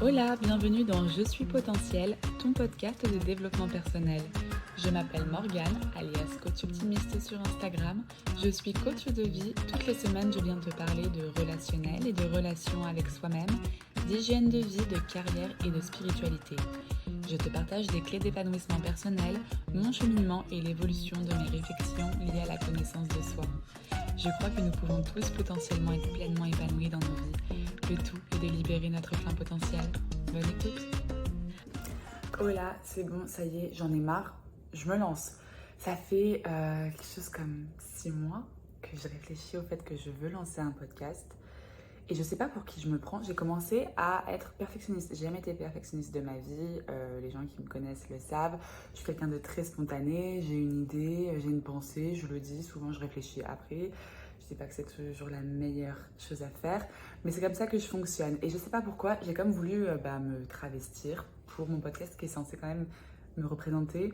Hola, bienvenue dans Je suis potentiel, ton podcast de développement personnel. Je m'appelle Morgane, alias coach optimiste sur Instagram. Je suis coach de vie. Toutes les semaines, je viens te parler de relationnel et de relations avec soi-même, d'hygiène de vie, de carrière et de spiritualité. Je te partage des clés d'épanouissement personnel, mon cheminement et l'évolution de mes réflexions liées à la connaissance de soi. Je crois que nous pouvons tous potentiellement être pleinement épanouis dans nos vies. Le tout est de libérer notre plein potentiel. Bonne écoute. Hola, c'est bon, ça y est, j'en ai marre. Je me lance. Ça fait quelque chose comme 6 mois que je réfléchis au fait que je veux lancer un podcast. Et je sais pas pour qui je me prends. J'ai commencé à être perfectionniste. J'ai jamais été perfectionniste de ma vie. Les gens qui me connaissent le savent. Je suis quelqu'un de très spontané. J'ai une idée, j'ai une pensée. Je le dis, souvent je réfléchis après. Je dis pas que c'est toujours la meilleure chose à faire. Mais c'est comme ça que je fonctionne. Et je sais pas pourquoi, j'ai comme voulu me travestir pour mon podcast qui est censé quand même me représenter.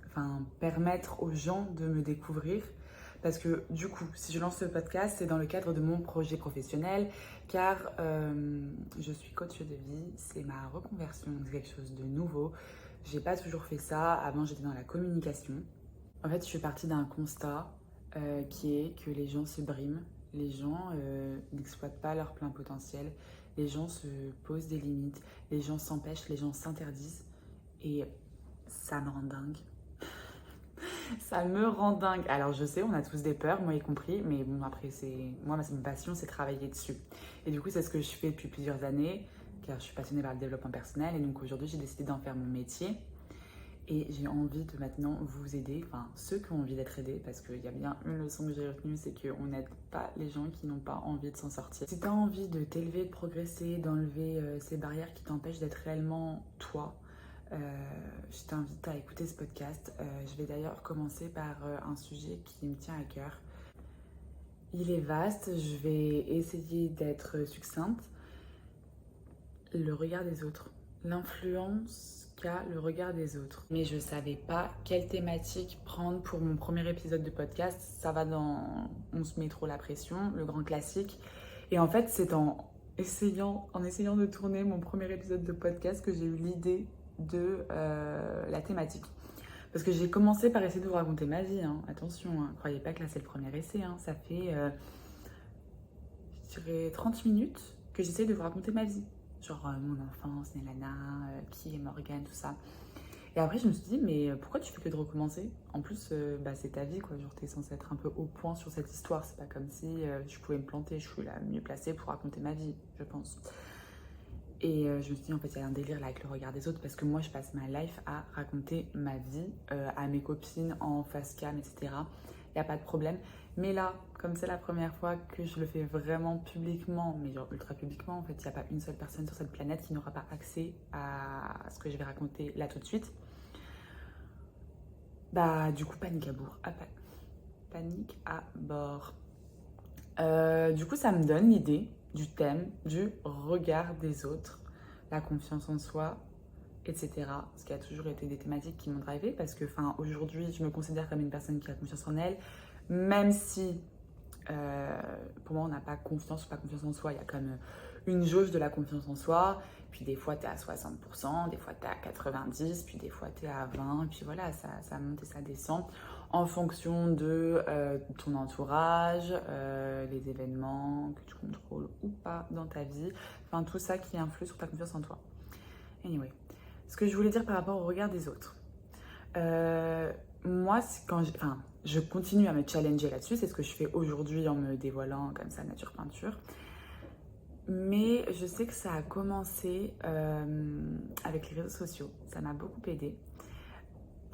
Enfin, permettre aux gens de me découvrir. Parce que du coup, si je lance ce podcast, c'est dans le cadre de mon projet professionnel, car je suis coach de vie, c'est ma reconversion, c'est quelque chose de nouveau. J'ai pas toujours fait ça, avant j'étais dans la communication. En fait, je suis partie d'un constat qui est que les gens se briment, les gens n'exploitent pas leur plein potentiel, les gens se posent des limites, les gens s'empêchent, les gens s'interdisent, et ça me rend dingue. Ça me rend dingue. Alors je sais, on a tous des peurs, moi y compris, mais bon après moi ma passion c'est travailler dessus. Et du coup c'est ce que je fais depuis plusieurs années, car je suis passionnée par le développement personnel et donc aujourd'hui j'ai décidé d'en faire mon métier. Et j'ai envie de maintenant vous aider, enfin ceux qui ont envie d'être aidés, parce qu'il y a bien une leçon que j'ai retenue, c'est qu'on n'aide pas les gens qui n'ont pas envie de s'en sortir. Si tu as envie de t'élever, de progresser, d'enlever ces barrières qui t'empêchent d'être réellement toi, je t'invite à écouter ce podcast. Je vais d'ailleurs commencer par un sujet qui me tient à cœur. Il est vaste, je vais essayer d'être succincte. Le regard des autres, l'influence qu'a le regard des autres. Mais je ne savais pas quelle thématique prendre pour mon premier épisode de podcast. Ça va dans On se met trop la pression, le grand classique. Et en fait, c'est en essayant de tourner mon premier épisode de podcast que j'ai eu l'idée de la thématique. Parce que j'ai commencé par essayer de vous raconter ma vie, hein. Attention, hein. Croyez pas que là c'est le premier essai, hein. Ça fait, je dirais 30 minutes que j'essaie de vous raconter ma vie. Genre mon enfance, Nélana, qui est Morgane, tout ça. Et après je me suis dit, mais pourquoi tu fais que de recommencer? En plus, c'est ta vie, quoi. Genre t'es censée être un peu au point sur cette histoire. C'est pas comme si je pouvais me planter. Je suis la mieux placée pour raconter ma vie, je pense. Et je me suis dit, en fait, il y a un délire là avec le regard des autres parce que moi, je passe ma life à raconter ma vie à mes copines en face cam, etc. Il n'y a pas de problème. Mais là, comme c'est la première fois que je le fais vraiment publiquement, mais genre ultra publiquement, en fait, il n'y a pas une seule personne sur cette planète qui n'aura pas accès à ce que je vais raconter là tout de suite. Du coup, panique à bord. Panique à bord. Du coup, ça me donne l'idée du thème du regard des autres, la confiance en soi, etc. Ce qui a toujours été des thématiques qui m'ont drivée parce que aujourd'hui, je me considère comme une personne qui a confiance en elle, même si pour moi, on n'a pas confiance ou pas confiance en soi. Il y a comme une jauge de la confiance en soi. Puis des fois, tu es à 60%, des fois, tu es à 90%, puis des fois, tu es à 20%. Puis voilà, ça monte et ça descend en fonction de ton entourage, les événements que tu contrôles ou pas dans ta vie. Enfin, tout ça qui influe sur ta confiance en toi. Anyway, ce que je voulais dire par rapport au regard des autres. Moi, je continue à me challenger là-dessus. C'est ce que je fais aujourd'hui en me dévoilant comme ça, nature peinture. Mais je sais que ça a commencé avec les réseaux sociaux. Ça m'a beaucoup aidée.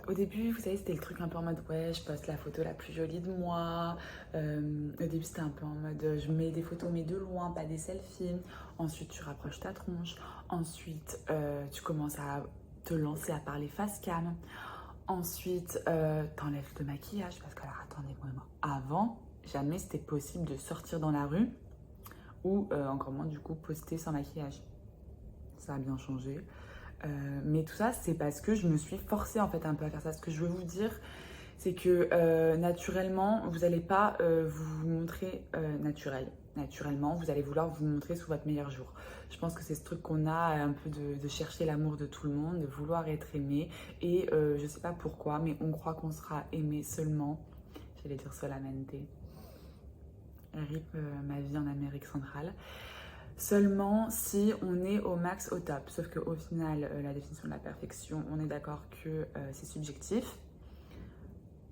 Au début, vous savez, c'était le truc un peu en mode ouais, je poste la photo la plus jolie de moi. Au début, c'était un peu en mode je mets des photos mais de loin, pas des selfies. Ensuite, tu rapproches ta tronche. Ensuite, tu commences à te lancer à parler face cam. Ensuite, t'enlèves le maquillage parce que alors attendez, moi, avant, jamais c'était possible de sortir dans la rue ou encore moins du coup poster sans maquillage. Ça a bien changé. Mais tout ça, c'est parce que je me suis forcée en fait un peu à faire ça. Ce que je veux vous dire, c'est que naturellement, vous n'allez pas vous montrer naturel. naturellement, vous allez vouloir vous montrer sous votre meilleur jour. Je pense que c'est ce truc qu'on a un peu de chercher l'amour de tout le monde, de vouloir être aimé. Et je sais pas pourquoi, mais on croit qu'on sera aimé seulement, j'allais dire solamente, RIP ma vie en Amérique centrale, seulement si on est au max, au top. Sauf qu'au final, la définition de la perfection, on est d'accord que c'est subjectif.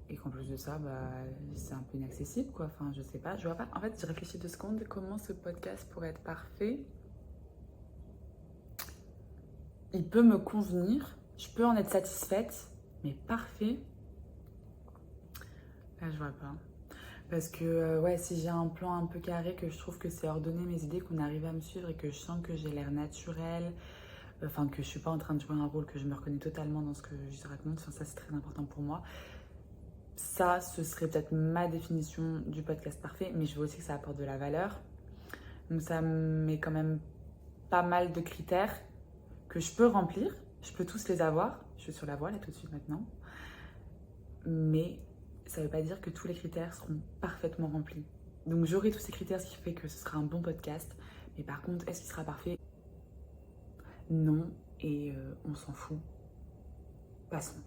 Et qu'en plus de ça, c'est un peu inaccessible, quoi. Enfin, je sais pas, je vois pas. En fait, j'ai réfléchi 2 secondes, comment ce podcast pourrait être parfait. Il peut me convenir, je peux en être satisfaite, mais parfait, là, je vois pas. Parce que, ouais, si j'ai un plan un peu carré, que je trouve que c'est ordonné mes idées, qu'on arrive à me suivre et que je sens que j'ai l'air naturel, enfin, que je suis pas en train de jouer un rôle, que je me reconnais totalement dans ce que je raconte, enfin, ça, c'est très important pour moi. Ça, ce serait peut-être ma définition du podcast parfait, mais je veux aussi que ça apporte de la valeur. Donc ça met quand même pas mal de critères que je peux remplir. Je peux tous les avoir. Je suis sur la voie là tout de suite maintenant. Mais ça ne veut pas dire que tous les critères seront parfaitement remplis. Donc j'aurai tous ces critères, ce qui fait que ce sera un bon podcast. Mais par contre, est-ce qu'il sera parfait? Non, et on s'en fout. Passons.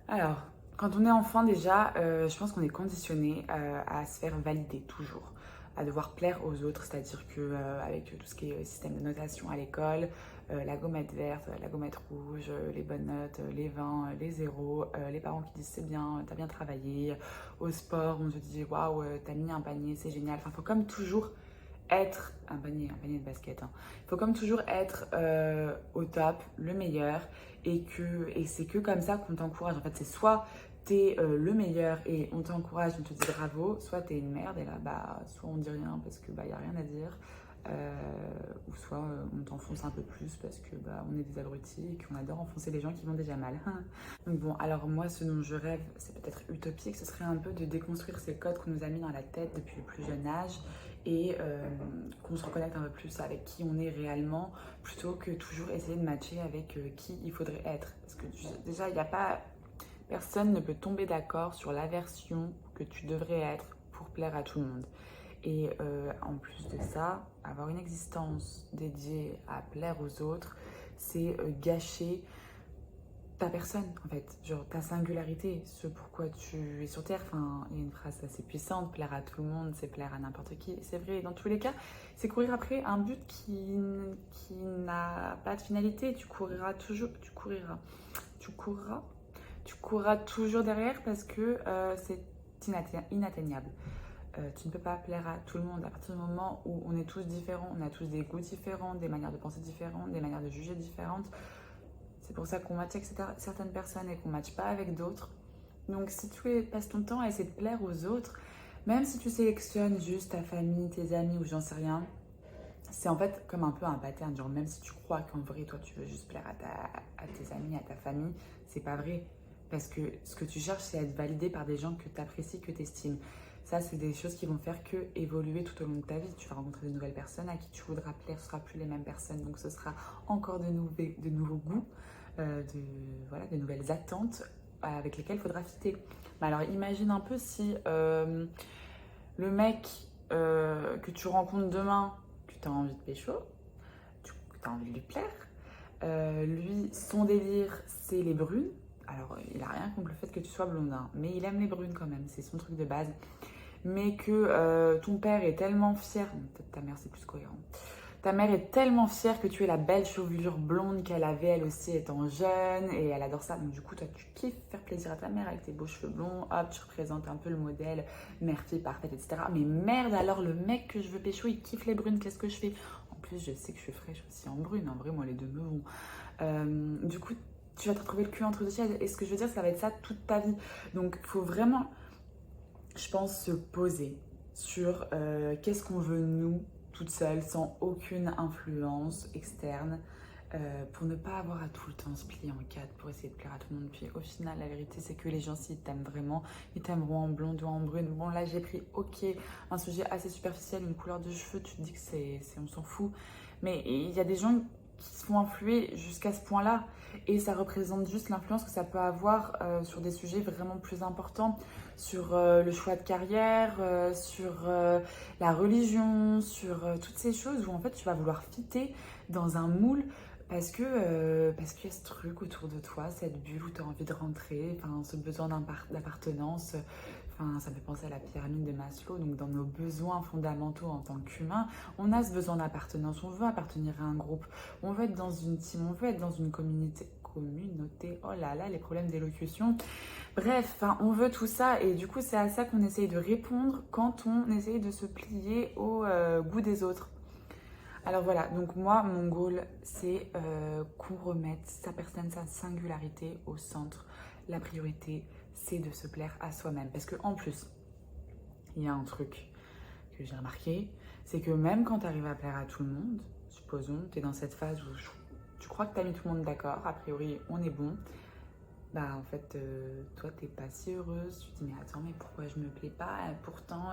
Alors, quand on est enfant déjà, je pense qu'on est conditionné à se faire valider toujours, à devoir plaire aux autres, c'est-à-dire que avec tout ce qui est système de notation à l'école, la gommette verte, la gommette rouge, les bonnes notes, les 20, les zéros, les parents qui disent c'est bien, t'as bien travaillé, au sport on te dit waouh, t'as mis un panier, c'est génial, enfin faut comme toujours être un panier de basket, hein. Il faut comme toujours être au top, le meilleur, et c'est que comme ça qu'on t'encourage. En fait, c'est soit t'es le meilleur et on t'encourage, on te dit bravo, soit t'es une merde et là, soit on dit rien parce que y a rien à dire, ou soit on t'enfonce un peu plus parce que on est des abrutis et qu'on adore enfoncer les gens qui vont déjà mal. Donc bon, alors moi, ce dont je rêve, c'est peut-être utopique, ce serait un peu de déconstruire ces codes qu'on nous a mis dans la tête depuis le plus jeune âge et qu'on se reconnecte un peu plus avec qui on est réellement, plutôt que toujours essayer de matcher avec qui il faudrait être. Parce que déjà, il n'y a pas... Personne ne peut tomber d'accord sur la version que tu devrais être pour plaire à tout le monde. Et en plus de ça, avoir une existence dédiée à plaire aux autres, c'est gâcher ta personne, en fait, genre ta singularité, ce pourquoi tu es sur Terre. Enfin, il y a une phrase assez puissante, plaire à tout le monde, c'est plaire à n'importe qui. C'est vrai, dans tous les cas, c'est courir après un but qui n'a pas de finalité. Tu courras toujours derrière parce que c'est inatteignable. Tu ne peux pas plaire à tout le monde à partir du moment où on est tous différents, on a tous des goûts différents, des manières de penser différentes, des manières de juger différentes. C'est pour ça qu'on match avec certaines personnes et qu'on ne matche pas avec d'autres. Donc si tu passes ton temps à essayer de plaire aux autres, même si tu sélectionnes juste ta famille, tes amis ou j'en sais rien, c'est en fait comme un peu un pattern. Genre même si tu crois qu'en vrai, toi, tu veux juste plaire à tes amis, à ta famille, c'est pas vrai. Parce que ce que tu cherches, c'est à être validé par des gens que tu apprécies, que tu estimes. Ça, c'est des choses qui vont faire que évoluer tout au long de ta vie. Tu vas rencontrer de nouvelles personnes à qui tu voudras plaire, ce ne sera plus les mêmes personnes. Donc, ce sera encore de nouveaux goûts, de nouvelles attentes avec lesquelles il faudra fitter. Alors, imagine un peu si le mec que tu rencontres demain, que tu as envie de pécho, que tu as envie de lui plaire, lui, son délire, c'est les brunes. Alors, il a rien contre le fait que tu sois blondin, mais il aime les brunes quand même, c'est son truc de base. Mais que ton père est tellement fier, peut-être ta mère c'est plus cohérent, ta mère est tellement fière que tu aies la belle chevelure blonde qu'elle avait elle aussi étant jeune et elle adore ça. Donc du coup, toi tu kiffes faire plaisir à ta mère avec tes beaux cheveux blonds, hop, tu représentes un peu le modèle mère-fille parfaite, etc. Mais merde, alors le mec que je veux pécho, il kiffe les brunes, qu'est-ce que je fais? En plus, je sais que je suis fraîche aussi en brune, en vrai, moi les deux me vont. Du coup, tu vas te retrouver le cul entre deux chaises. Et ce que je veux dire, ça va être ça toute ta vie. Donc, il faut vraiment, je pense, se poser sur qu'est-ce qu'on veut nous, toute seule, sans aucune influence externe, pour ne pas avoir à tout le temps se plier en quatre pour essayer de plaire à tout le monde. Puis au final, la vérité, c'est que les gens, s'ils t'aiment vraiment, ils t'aimeront en blonde ou en brune. Bon, là, j'ai pris, un sujet assez superficiel, une couleur de cheveux, tu te dis que on s'en fout. Mais il y a des gens qui se font influer jusqu'à ce point-là. Et ça représente juste l'influence que ça peut avoir sur des sujets vraiment plus importants, sur le choix de carrière, sur la religion, sur toutes ces choses où en fait tu vas vouloir fitter dans un moule parce qu'il y a ce truc autour de toi, cette bulle où tu as envie de rentrer, enfin, ce besoin d'appartenance. Enfin, ça me fait penser à la pyramide de Maslow. Donc dans nos besoins fondamentaux en tant qu'humain, on a ce besoin d'appartenance, on veut appartenir à un groupe, on veut être dans une team, on veut être dans une communauté, oh là là, les problèmes d'élocution. Bref, enfin, on veut tout ça et du coup c'est à ça qu'on essaye de répondre quand on essaye de se plier au goût des autres. Alors voilà, donc moi, mon goal, c'est qu'on remette sa personne, sa singularité au centre. La priorité, c'est de se plaire à soi-même. Parce qu'en plus, il y a un truc que j'ai remarqué, c'est que même quand tu arrives à plaire à tout le monde, supposons, tu es dans cette phase où tu crois que tu as mis tout le monde d'accord, a priori, on est bon, bah en fait, toi, t'es pas si heureuse, tu te dis, mais attends, mais pourquoi je me plais pas? Pourtant,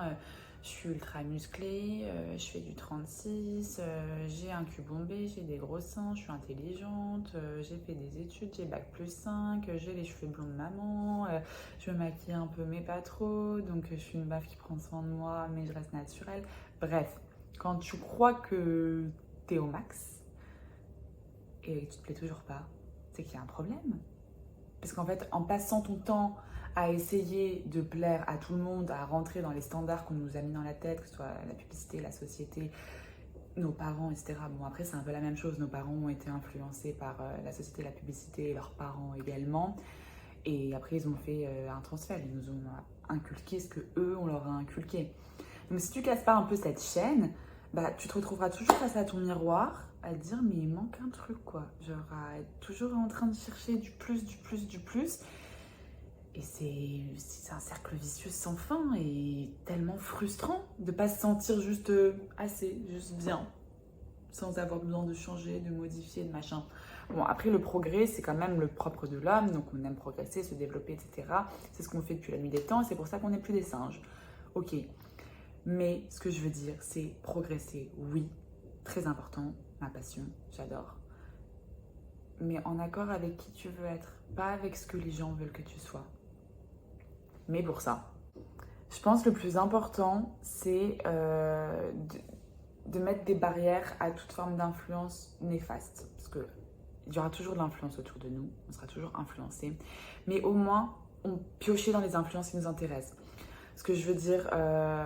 je suis ultra musclée, je fais du 36, j'ai un cul bombé, j'ai des gros seins, je suis intelligente, j'ai fait des études, j'ai bac+5, j'ai les cheveux blonds de maman, je me maquille un peu mais pas trop, donc je suis une meuf qui prend soin de moi mais je reste naturelle. Bref, quand tu crois que t'es au max et que tu te plais toujours pas, c'est qu'il y a un problème. Parce qu'en fait, en passant ton temps à essayer de plaire à tout le monde, à rentrer dans les standards qu'on nous a mis dans la tête, que ce soit la publicité, la société, nos parents, etc. Bon, après, c'est un peu la même chose. Nos parents ont été influencés par la société, la publicité, et leurs parents également. Et après, ils ont fait un transfert. Ils nous ont inculqué ce que eux, on leur a inculqué. Donc, si tu casses pas un peu cette chaîne, bah, tu te retrouveras toujours face à ton miroir à te dire mais il manque un truc quoi, genre à être toujours en train de chercher du plus, du plus, du plus et c'est un cercle vicieux sans fin et tellement frustrant de pas se sentir juste assez, juste bien sans avoir besoin de changer, de modifier, de machin. Bon après le progrès c'est quand même le propre de l'homme, donc on aime progresser, se développer, etc. C'est ce qu'on fait depuis la nuit des temps et c'est pour ça qu'on n'est plus des singes. Ok, mais ce que je veux dire, c'est progresser, oui, très important, ma passion, j'adore. Mais en accord avec qui tu veux être, pas avec ce que les gens veulent que tu sois. Mais pour ça, je pense que le plus important, c'est de mettre des barrières à toute forme d'influence néfaste. Parce qu'il y aura toujours de l'influence autour de nous, on sera toujours influencé. Mais au moins, on piocher dans les influences qui nous intéressent. Ce que je veux dire,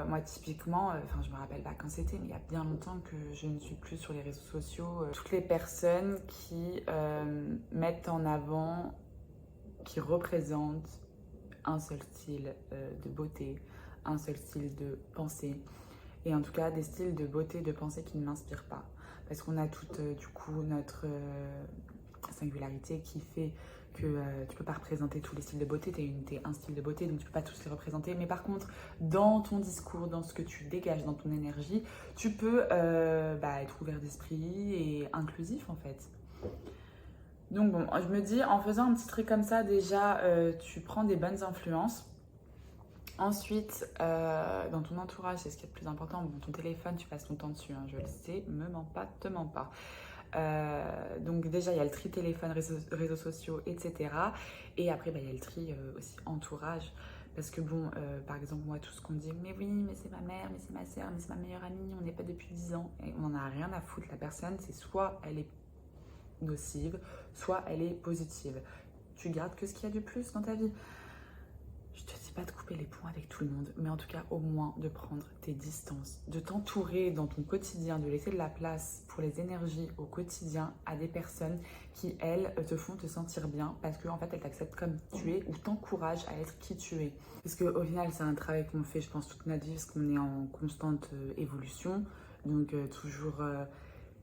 moi typiquement, je me rappelle pas quand c'était, mais il y a bien longtemps que je ne suis plus sur les réseaux sociaux. Toutes les personnes qui mettent en avant, qui représentent un seul style de beauté, un seul style de pensée, et en tout cas des styles de beauté, de pensée qui ne m'inspirent pas. Parce qu'on a toutes du coup notre singularité qui fait que tu peux pas représenter tous les styles de beauté, t'es un style de beauté, donc tu peux pas tous les représenter. Mais par contre, dans ton discours, dans ce que tu dégages, dans ton énergie, tu peux être ouvert d'esprit et inclusif en fait. Donc bon, je me dis, en faisant un petit truc comme ça, déjà, tu prends des bonnes influences. Ensuite, dans ton entourage, c'est ce qui est le plus important. Bon, ton téléphone, tu passes ton temps dessus, hein, je le sais, me mens pas, te mens pas. Donc déjà il y a le tri téléphone, réseaux sociaux, etc. Et après il y a le tri aussi entourage. Parce que bon, par exemple moi tout ce qu'on dit, mais oui, mais c'est ma mère, mais c'est ma soeur, mais c'est ma meilleure amie, on n'est pas depuis 10 ans. Et on n'en a rien à foutre. La personne, c'est soit elle est nocive, soit elle est positive. Tu gardes que ce qu'il y a de plus dans ta vie. Je te dis pas de couper les ponts avec tout le monde, mais en tout cas au moins de prendre tes distances, de t'entourer dans ton quotidien, de laisser de la place pour les énergies au quotidien à des personnes qui, elles, te font te sentir bien parce qu'en fait, elles t'acceptent comme tu es ou t'encouragent à être qui tu es. Parce qu'au final, c'est un travail qu'on fait, je pense, toute notre vie parce qu'on est en constante évolution. Donc toujours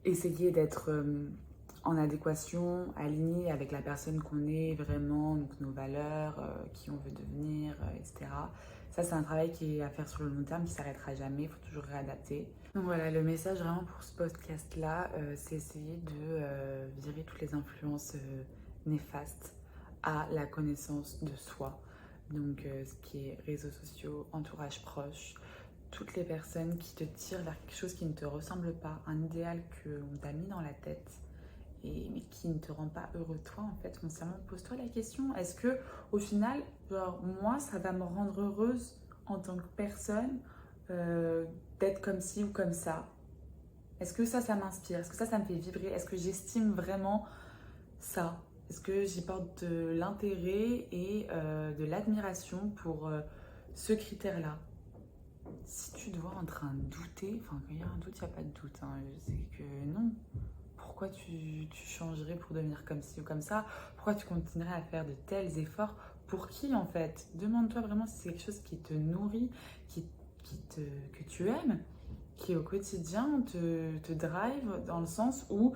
essayer d'être en adéquation, aligné avec la personne qu'on est vraiment, donc nos valeurs, qui on veut devenir, etc. Ça, c'est un travail qui est à faire sur le long terme, qui ne s'arrêtera jamais, il faut toujours réadapter. Donc voilà, le message vraiment pour ce podcast-là, c'est essayer de virer toutes les influences néfastes à la connaissance de soi. Donc ce qui est réseaux sociaux, entourage proche, toutes les personnes qui te tirent vers quelque chose qui ne te ressemble pas, un idéal qu'on t'a mis dans la tête mais qui ne te rend pas heureux toi en fait. Consciemment, pose-toi la question, est-ce que au final, genre moi, ça va me rendre heureuse en tant que personne d'être comme ci ou comme ça? Est-ce que ça m'inspire? Est-ce que ça me fait vibrer? Est-ce que j'estime vraiment ça? Est-ce que j'y porte de l'intérêt et de l'admiration pour ce critère-là? Si tu te vois en train de douter, enfin quand il y a un doute, il n'y a pas de doute, hein, je sais que non. Pourquoi tu changerais pour devenir comme ci ou comme ça? Pourquoi tu continuerais à faire de tels efforts? Pour qui en fait? Demande-toi vraiment si c'est quelque chose qui te nourrit, que tu aimes, qui au quotidien te drive dans le sens où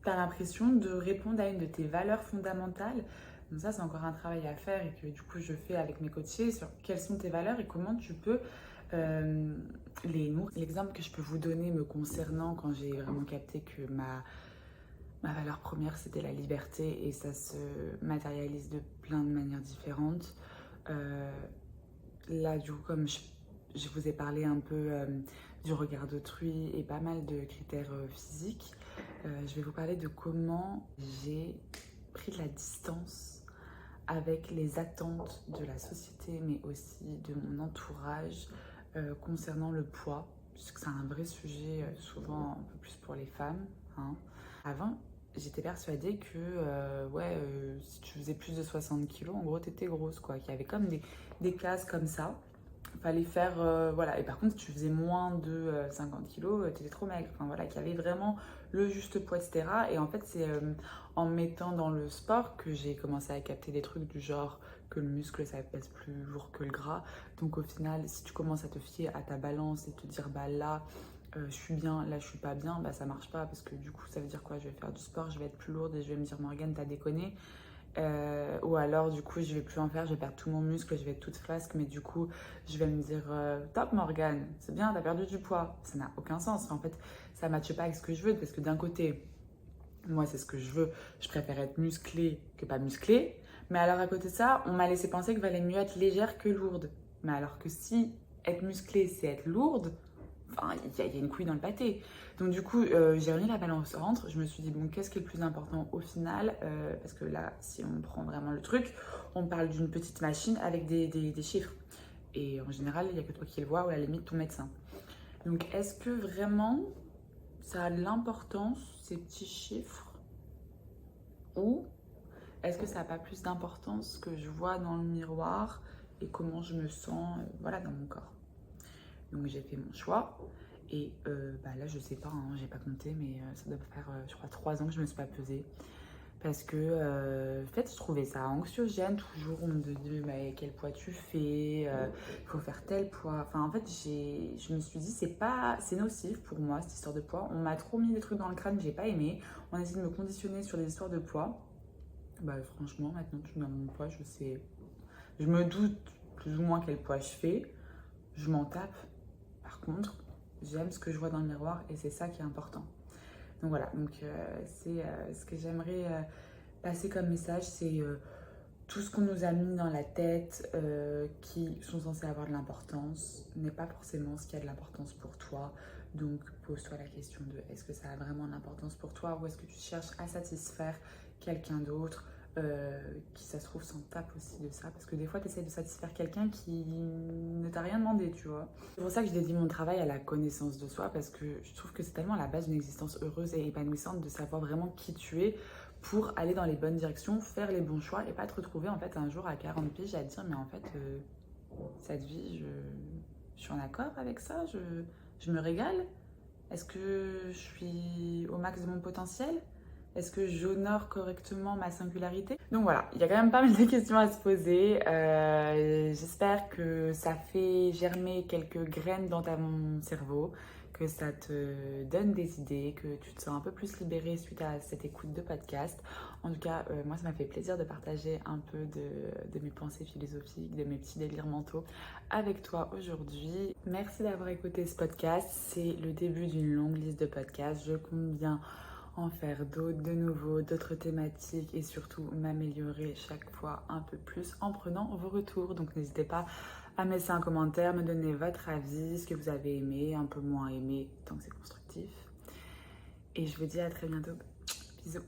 tu as l'impression de répondre à une de tes valeurs fondamentales. Donc ça, c'est encore un travail à faire et que du coup, je fais avec mes coachés sur quelles sont tes valeurs et comment tu peux les nourrir. L'exemple que je peux vous donner me concernant quand j'ai vraiment capté que ma valeur première, c'était la liberté et ça se matérialise de plein de manières différentes. Là, du coup, comme je vous ai parlé un peu du regard d'autrui et pas mal de critères physiques, je vais vous parler de comment j'ai pris de la distance avec les attentes de la société, mais aussi de mon entourage concernant le poids, puisque c'est un vrai sujet souvent un peu plus pour les femmes. Hein. Avant, j'étais persuadée que si tu faisais plus de 60 kilos, en gros, t'étais grosse, quoi. Qu'il y avait comme des cases comme ça. Fallait faire, voilà. Et par contre, si tu faisais moins de 50 kilos, t'étais trop maigre. Enfin, voilà, qu'il y avait vraiment le juste poids, etc. Et en fait, c'est en me mettant dans le sport que j'ai commencé à capter des trucs du genre que le muscle, ça pèse plus lourd que le gras. Donc au final, si tu commences à te fier à ta balance et te dire, bah là, je suis bien, là je suis pas bien, bah ça marche pas parce que du coup ça veut dire quoi? Je vais faire du sport, je vais être plus lourde et je vais me dire Morgane t'as déconné. Ou alors du coup je vais plus en faire, je vais perdre tout mon muscle, je vais être toute flasque, mais du coup je vais me dire top Morgane, c'est bien, t'as perdu du poids. Ça n'a aucun sens. Enfin, en fait ça ne matche pas avec ce que je veux parce que d'un côté moi c'est ce que je veux, je préfère être musclée que pas musclée, mais alors à côté de ça on m'a laissé penser qu'il valait mieux être légère que lourde. Mais alors que si être musclée c'est être lourde, enfin, il y a une couille dans le pâté. Donc du coup, j'ai remis la balance au ventre. Je me suis dit, bon, qu'est-ce qui est le plus important au final? Parce que là, si on prend vraiment le truc, on parle d'une petite machine avec des chiffres. Et en général, il n'y a que toi qui le vois ou à la limite ton médecin. Donc est-ce que vraiment ça a de l'importance, ces petits chiffres? Ou est-ce que ça n'a pas plus d'importance que je vois dans le miroir et comment je me sens voilà, dans mon corps? Donc j'ai fait mon choix et là je sais pas, hein, j'ai pas compté, mais ça doit faire je crois 3 ans que je me suis pas pesée parce que en fait je trouvais ça anxiogène toujours. On me disait bah, quel poids tu fais, il faut faire tel poids. Enfin en fait je me suis dit c'est nocif pour moi cette histoire de poids. On m'a trop mis des trucs dans le crâne que j'ai pas aimé. On a essayé de me conditionner sur des histoires de poids. Bah franchement maintenant que je suis dans mon poids, je me doute plus ou moins quel poids je fais. Je m'en tape. Par contre, j'aime ce que je vois dans le miroir et c'est ça qui est important. Donc voilà, c'est ce que j'aimerais passer comme message, c'est tout ce qu'on nous a mis dans la tête qui sont censés avoir de l'importance n'est pas forcément ce qui a de l'importance pour toi. Donc pose-toi la question de est-ce que ça a vraiment de l'importance pour toi ou est-ce que tu cherches à satisfaire quelqu'un d'autre qui ça se trouve s'en tape aussi de ça, parce que des fois tu essaies de satisfaire quelqu'un qui ne t'a rien demandé, tu vois. C'est pour ça que je dédie mon travail à la connaissance de soi, parce que je trouve que c'est tellement la base d'une existence heureuse et épanouissante de savoir vraiment qui tu es pour aller dans les bonnes directions, faire les bons choix et pas te retrouver en fait un jour à 40 piges à te dire mais en fait cette vie je suis en accord avec ça, je me régale, est-ce que je suis au max de mon potentiel? Est-ce que j'honore correctement ma singularité? Donc voilà, il y a quand même pas mal de questions à se poser. J'espère que ça fait germer quelques graines dans ton cerveau, que ça te donne des idées, que tu te sens un peu plus libérée suite à cette écoute de podcast. En tout cas, moi, ça m'a fait plaisir de partager un peu de mes pensées philosophiques, de mes petits délires mentaux avec toi aujourd'hui. Merci d'avoir écouté ce podcast. C'est le début d'une longue liste de podcasts. Je compte bien en faire d'autres de nouveaux, d'autres thématiques et surtout m'améliorer chaque fois un peu plus en prenant vos retours. Donc n'hésitez pas à me laisser un commentaire, me donner votre avis, ce que vous avez aimé, un peu moins aimé, tant que c'est constructif. Et je vous dis à très bientôt. Bisous.